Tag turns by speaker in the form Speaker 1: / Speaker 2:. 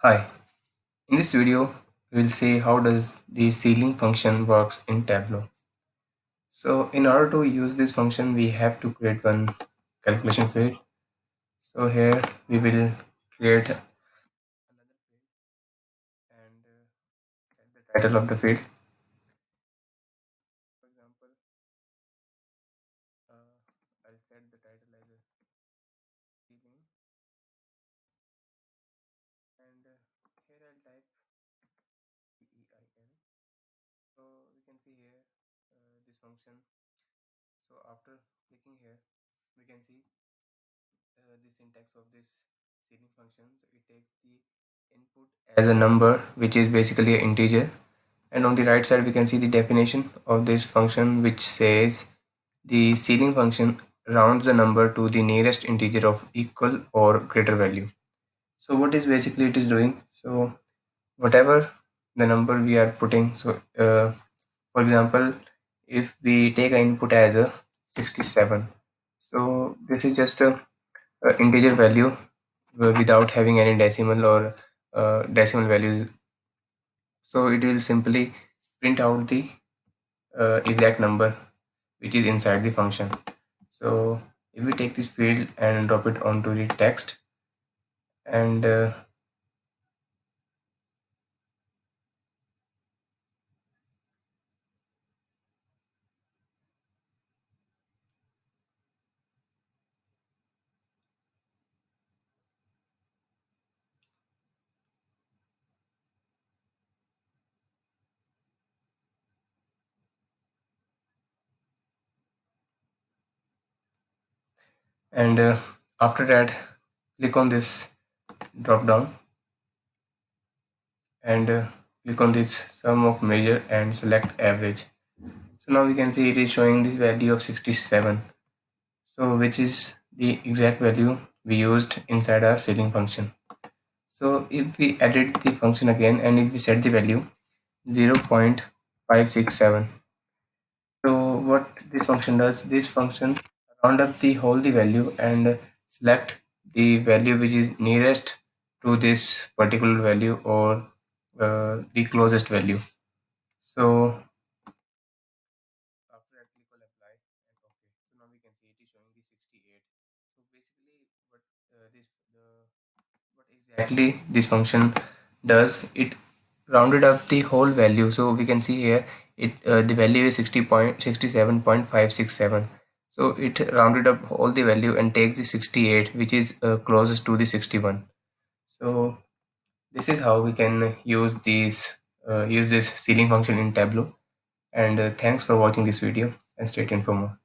Speaker 1: Hi, in this video we will see how does the ceiling function works in Tableau. So in order to use this function we have to create one calculation field. So here we will create another field and set the title of the field. For example, I'll set the title as a ceiling and here I'll type CEIL. So we can see here this function. So after clicking here we can see the syntax of this ceiling function. So it takes the input as a number, which is basically an integer, and on the right side we can see the definition of this function, which says the ceiling function rounds the number to the nearest integer of equal or greater value. So what is basically it is doing, so whatever the number we are putting, so for example, if we take an input as a 67, so this is just a integer value without having any decimal or decimal values. So it will simply print out the exact number which is inside the function. So if we take this field and drop it onto the text and and after that click on this drop down and click on this sum of measure and select average. So now we can see it is showing this value of 67, so which is the exact value we used inside our ceiling function. So if we edit the function again and if we set the value 0.567, so what this function does, this function round up the value and select the value which is nearest to this particular value or the closest value. So after that click on apply and okay. So now we can see it is showing the 68. So basically this the what exactly this function does, it rounded up the whole value. So we can see here it the value is 60.67.567. So it rounded up all the value and takes the 68 which is closest to the 61. So this is how we can use this ceiling function in Tableau, and thanks for watching this video and stay tuned for more.